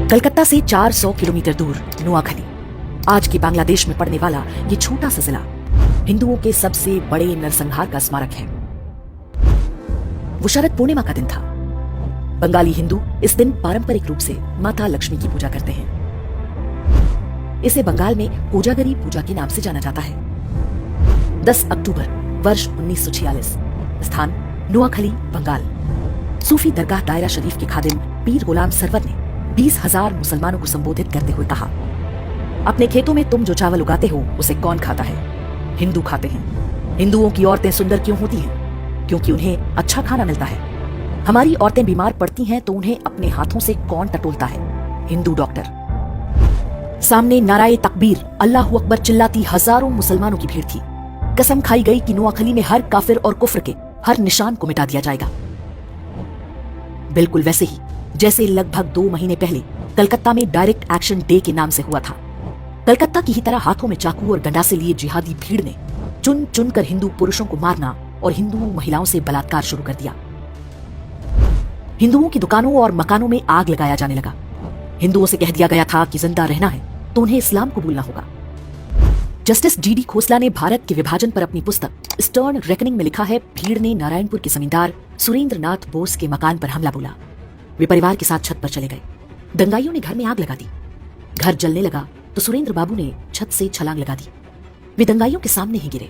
कलकत्ता से 400 किलोमीटर दूर नोआखली, आज के बांग्लादेश में पड़ने वाला ये छोटा सा जिला हिंदुओं के सबसे बड़े नरसंहार का स्मारक है। वो शरद पूर्णिमा का दिन था। बंगाली हिंदू इस दिन पारंपरिक रूप से माता लक्ष्मी की पूजा करते हैं। इसे बंगाल में कोजागरी पूजा के नाम से जाना जाता है। 10 अक्टूबर वर्ष 1946, स्थान नोआखली, बंगाल। सूफी दरगाह दायरा शरीफ के खादिम पीर गुलाम सरवर ने 20,000 मुसलमानों को संबोधित करते हुए कहा, अपने खेतों में तुम जो चावल उगाते हो उसे कौन खाता है? हिंदू खाते हैं। हिंदुओं की औरतें सुंदर क्यों होती हैं? क्योंकि उन्हें अच्छा खाना मिलता है। हमारी औरतें बीमार पड़ती हैं तो उन्हें अपने हाथों से कौन टटोलता है? हिंदू डॉक्टर। सामने नाराए तकबीर, अल्लाहू अकबर चिल्लाती हजारों मुसलमानों की भीड़ थी। कसम खाई गई कि नोआखली में हर काफिर और कुफ्र के हर निशान को मिटा दिया जाएगा। बिल्कुल वैसे ही जैसे लगभग 2 महीने पहले कलकत्ता में डायरेक्ट एक्शन डे के नाम से हुआ था। कलकत्ता की ही तरह हाथों में चाकू और गंडासे लिए जिहादी भीड़ ने चुन चुन कर हिंदू पुरुषों को मारना और हिंदू महिलाओं से बलात्कार शुरू कर दिया। हिंदुओं की दुकानों और मकानों में आग लगाया जाने लगा। हिंदुओं से कह दिया गया था कि जिंदा रहना है तो उन्हें इस्लाम को भूलना होगा। जस्टिस जीडी खोसला ने भारत के विभाजन पर अपनी पुस्तक स्टर्न रेकनिंग में लिखा है, भीड़ ने नारायणपुर के जमींदार सुरेंद्र नाथ बोस के मकान पर हमला बोला। वे परिवार के साथ छत पर चले गए। दंगाइयों ने घर में आग लगा दी। घर जलने लगा तो सुरेंद्र बाबू ने छत से छलांग लगा दी। वे दंगाइयों के सामने ही गिरे।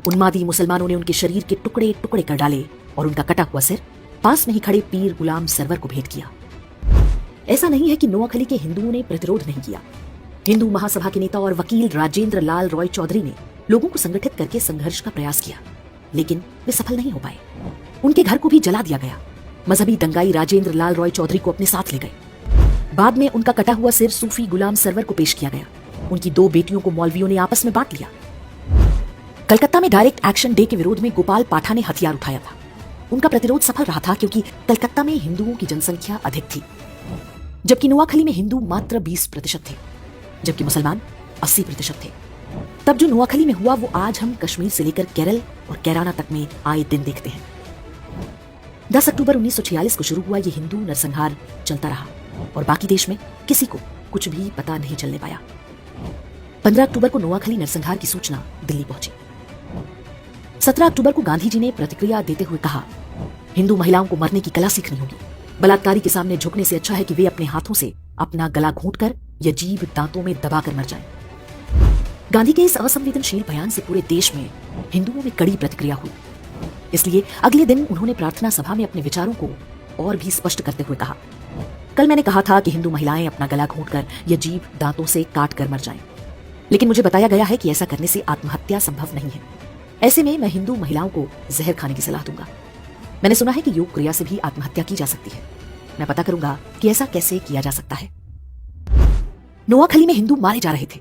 उन्मादी मुसलमानों ने उनके शरीर के टुकड़े टुकड़े कर डाले और उनका कटा हुआ सिर पास में ही खड़े पीर गुलाम सरवर को भेंट किया। ऐसा नहीं है कि नोआखली के हिंदुओं ने प्रतिरोध नहीं किया। हिंदू महासभा के नेता और वकील राजेंद्र लाल रॉय चौधरी ने लोगों को संगठित करके संघर्ष का प्रयास किया, लेकिन वे सफल नहीं हो पाए। उनके घर को भी जला दिया गया। मजहबी दंगाई राजेंद्र लाल रॉय चौधरी को अपने साथ ले गए। बाद में उनका कटा हुआ सिर सूफी गुलाम सरवर को पेश किया गया। उनकी 2 बेटियों को मौलवियों ने आपस में बांट लिया। कलकत्ता में डायरेक्ट एक्शन डे के विरोध में गोपाल पाठा ने हथियार उठाया था। उनका प्रतिरोध सफल रहा था क्योंकि कलकत्ता में हिंदुओं की जनसंख्या अधिक थी, जबकि नोआखली में हिंदू मात्र 20% थे, जबकि मुसलमान 80% थे। तब जो नोआखली में हुआ वो आज हम कश्मीर से लेकर केरल और कैराना तक में आए दिन देखते हैं। 10 अक्टूबर 1946 को शुरू हुआ ये हिंदू नरसंहार चलता रहा और बाकी देश में किसी को कुछ भी पता नहीं चलने पाया। 15 अक्टूबर को नोआखली नरसंहार की सूचना दिल्ली पहुंची। 17 अक्टूबर को गांधी जी ने प्रतिक्रिया देते हुए कहा, हिंदू महिलाओं को मरने की कला सीखनी होगी। बलात्कारी के सामने झुकने से अच्छा है कि वे अपने हाथों से अपना गला घोंटकर या जीभ दांतों में दबाकर मर जाएं। गांधी के इस असंवेदनशील बयान से पूरे देश में हिंदुओं में कड़ी प्रतिक्रिया हुई। इसलिए अगले दिन उन्होंने प्रार्थना सभा में अपने विचारों को और भी स्पष्ट करते हुए कहा, कल मैंने कहा था कि हिंदू महिलाएं अपना गला घोंटकर या जीभ दांतों से काट कर मर जाएं, लेकिन मुझे बताया गया है कि ऐसा करने से आत्महत्या संभव नहीं है। ऐसे में मैं हिंदू महिलाओं को जहर खाने की सलाह दूंगा। मैंने सुना है कि योग क्रिया से भी आत्महत्या की जा सकती है। मैं पता करूंगा कि ऐसा कैसे किया जा सकता है। नोआखली में हिंदू मारे जा रहे थे।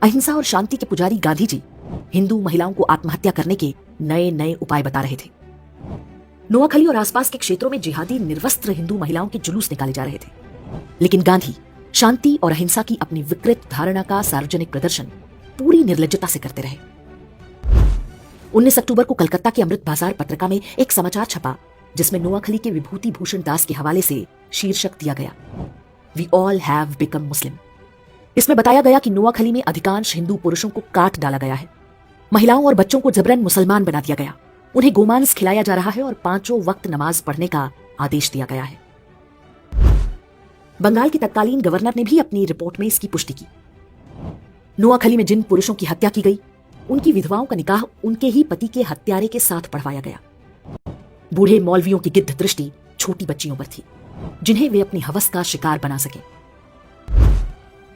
अहिंसा और शांति के पुजारी गांधी जी हिंदू महिलाओं को आत्महत्या करने के नए नए उपाय बता रहे थे। नोआखली और आसपास के क्षेत्रों में जिहादी निर्वस्त्र हिंदू महिलाओं के जुलूस निकाले जा रहे थे, लेकिन गांधी शांति और अहिंसा की अपनी विकृत धारणा का सार्वजनिक प्रदर्शन पूरी निर्लज्जता से करते रहे। 19 अक्टूबर को कलकत्ता के अमृत बाजार पत्रिका में एक समाचार छपा जिसमें नोआखली के विभूति भूषण दास के हवाले से शीर्षक दिया गया, वी ऑल हैव बिकम मुस्लिम। इसमें बताया गया कि नोआखली में अधिकांश हिंदू पुरुषों को काट डाला गया है। महिलाओं और बच्चों को जबरन मुसलमान बना दिया गया। उन्हें गोमांस खिलाया जा रहा है और 5 वक्त नमाज पढ़ने का आदेश दिया गया है। बंगाल के तत्कालीन गवर्नर ने भी अपनी रिपोर्ट में इसकी पुष्टि की। नोआखली में जिन पुरुषों की हत्या की गई उनकी विधवाओं का निकाह उनके ही पति के हत्यारे के साथ पढ़वाया गया। बूढ़े मौलवियों की गिद्ध दृष्टि छोटी बच्चियों पर थी जिन्हें वे अपनी हवस का शिकार बना सके।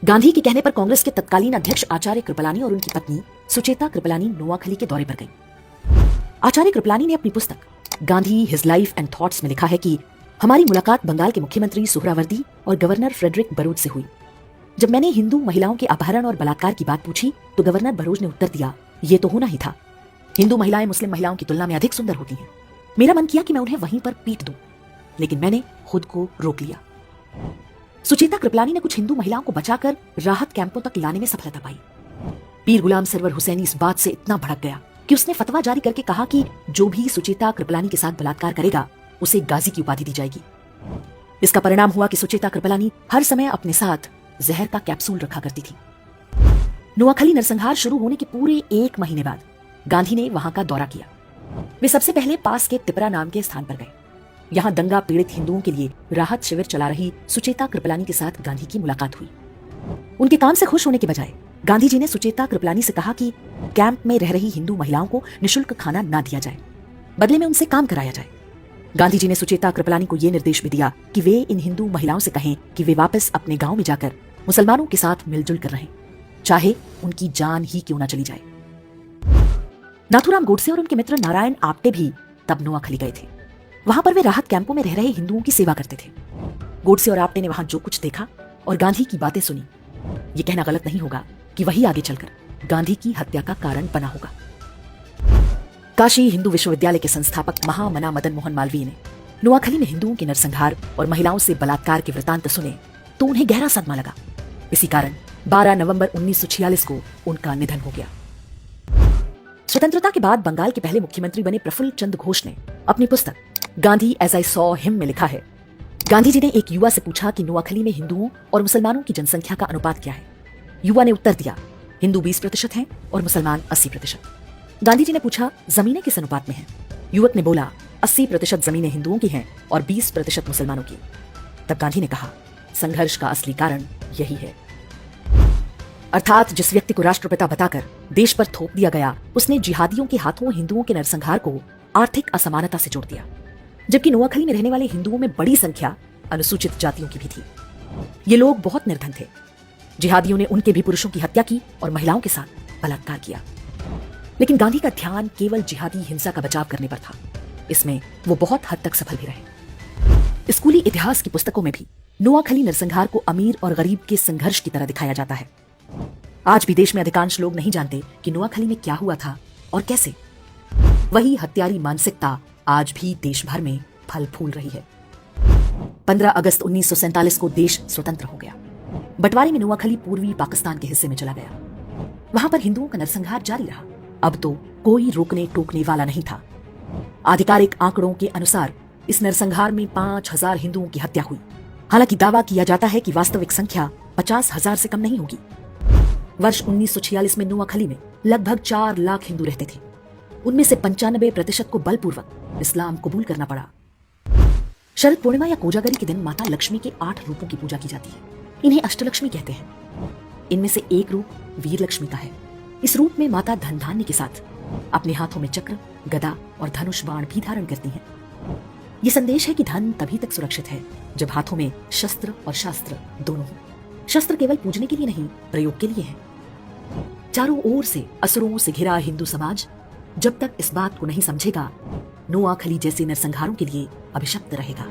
गांधी के कहने पर कांग्रेस के तत्कालीन अध्यक्ष आचार्य कृपलानी और उनकी पत्नी सुचेता कृपलानी नोआखली के दौरे पर गईं। आचार्य कृपलानी ने अपनी पुस्तक Gandhi his life and thoughts में लिखा है कि हमारी मुलाकात बंगाल के मुख्यमंत्री सुहरावर्दी और गवर्नर फ्रेडरिक बरोज से हुई। जब मैंने हिंदू महिलाओं के अपहरण और बलात्कार की बात पूछी तो गवर्नर बरोज ने उत्तर दिया, ये तो होना ही था। हिंदू महिलाएं मुस्लिम महिलाओं की तुलना में अधिक सुंदर होती हैं। मेरा मन किया कि मैं उन्हें वहीं पर पीट दूं, लेकिन मैंने खुद को रोक लिया। सुचेता कृपलानी ने कुछ हिंदू महिलाओं को बचाकर राहत कैंपों तक लाने में सफलता पाई। पीर गुलाम सरवर हुसैनी इस बात से इतना भड़क गया कि उसने फतवा जारी करके कहा कि जो भी सुचेता कृपलानी के साथ बलात्कार करेगा उसे गाजी की उपाधि दी जाएगी। इसका परिणाम हुआ कि सुचेता कृपलानी हर समय अपने साथ जहर का कैप्सूल रखा करती थी। नोआखली नरसंहार शुरू होने के पूरे 1 महीने बाद गांधी ने वहां का दौरा किया। वे सबसे पहले पास के तिपरा नाम के स्थान पर गए। यहाँ दंगा पीड़ित हिंदुओं के लिए राहत शिविर चला रही सुचेता कृपलानी के साथ गांधी की मुलाकात हुई। उनके काम से खुश होने के बजाय गांधी जी ने सुचेता कृपलानी से कहा कि कैंप में रह रही हिंदू महिलाओं को निशुल्क खाना ना दिया जाए, बदले में उनसे काम कराया जाए। गांधी जी ने सुचेता कृपलानी को यह निर्देश भी दिया कि वे इन हिंदू महिलाओं से कहें कि वे वापस अपने गांव में जाकर मुसलमानों के साथ मिलजुल कर रहें, चाहे उनकी जान ही क्यों ना चली जाए। नाथूराम गोडसे और उनके मित्र नारायण आप्टे भी तब नोआखली गए थे। वहां पर वे राहत कैंपों में रह रहे हिंदुओं की सेवा करते थे। गोडसे और आप्टे ने वहां जो कुछ देखा और गांधी की बातें सुनी, ये कहना गलत नहीं होगा कि वही आगे चलकर गांधी की हत्या का कारण बना होगा। काशी हिंदू विश्वविद्यालय के संस्थापक महामना मदन मोहन मालवीय ने नोआखली में हिंदुओं के नरसंहार और महिलाओं से बलात्कार के वृतांत सुने तो उन्हें गहरा सदमा लगा। इसी कारण 12 नवंबर 1946 को उनका निधन हो गया। स्वतंत्रता के बाद बंगाल के पहले मुख्यमंत्री बने प्रफुल्ल चंद्र घोष ने अपनी पुस्तक Gandhi as I saw him में लिखा है, गांधी जी ने एक युवा से पूछा कि नोआखली में हिंदुओं और मुसलमानों की जनसंख्या का अनुपात क्या है। युवा ने उत्तर दिया, हिंदू 20% हैं और मुसलमान 80%। गांधी जी ने पूछा, जमीनें किस अनुपात में हैं? युवक ने बोला, 80% जमीनें हिंदुओं की हैं और 20% मुसलमानों की। तब गांधी ने कहा, संघर्ष का असली कारण यही है। अर्थात जिस व्यक्ति को राष्ट्रपिता बताकर देश पर थोप दिया गया, उसने जिहादियों के हाथों हिंदुओं के नरसंहार को आर्थिक असमानता से जोड़ दिया, जबकि नोआखली में रहने वाले हिंदुओं में बड़ी संख्या अनुसूचित जातियों की भी थी। ये लोग बहुत निर्धन थे। जिहादियों ने उनके भी पुरुषों की हत्या की और महिलाओं के साथ बलात्कार किया। लेकिन गांधी का ध्यान केवल जिहादी हिंसा का बचाव करने पर था। इसमें वो बहुत हद तक सफल भी रहे। स्कूली इतिहास की पुस्तकों में भी नोआखली नरसंहार को अमीर और गरीब के संघर्ष की तरह दिखाया जाता है। आज भी देश में अधिकांश लोग नहीं जानते कि नोआखली में क्या हुआ था और कैसे। वही हत्यारी मानसिकता आज भी देश भर में फल फूल रही है। 15 अगस्त 1947 को देश स्वतंत्र हो गया। बंटवारे में नोआखली पूर्वी पाकिस्तान के हिस्से में चला गया। वहां पर हिंदुओं का नरसंहार जारी रहा। अब तो कोई रोकने टोकने वाला नहीं था। आधिकारिक आंकड़ों के अनुसार इस नरसंहार में 5000 हिंदुओं की हत्या हुई। हालांकि दावा किया जाता है कि वास्तविक संख्या 50,000 से कम नहीं होगी। वर्ष 1946 में नोआखली में लगभग 4 लाख हिंदू रहते थे। उनमें से 95% को बलपूर्वक इस्लाम कबूल करना पड़ा। शरद पूर्णिमा या कोजागरी के दिन माता लक्ष्मी के 8 रूपों की पूजा की जाती है। इन्हें अष्टलक्ष्मी कहते हैं। इनमें से एक रूप वीर लक्ष्मी का है। इस रूप में माता धन धान्य के साथ अपने हाथों में चक्र, गदा और धनुष बाण भी धारण करती हैं। ये संदेश है कि धन तभी तक सुरक्षित है जब हाथों में शस्त्र और शास्त्र दोनों हों। शस्त्र केवल पूजने के लिए नहीं, प्रयोग के लिए है। चारों ओर से असुरों से घिरा हिंदू समाज जब तक इस बात को नहीं समझेगा, नोआखली जैसे नरसंहारों के लिए अभिशप्त रहेगा।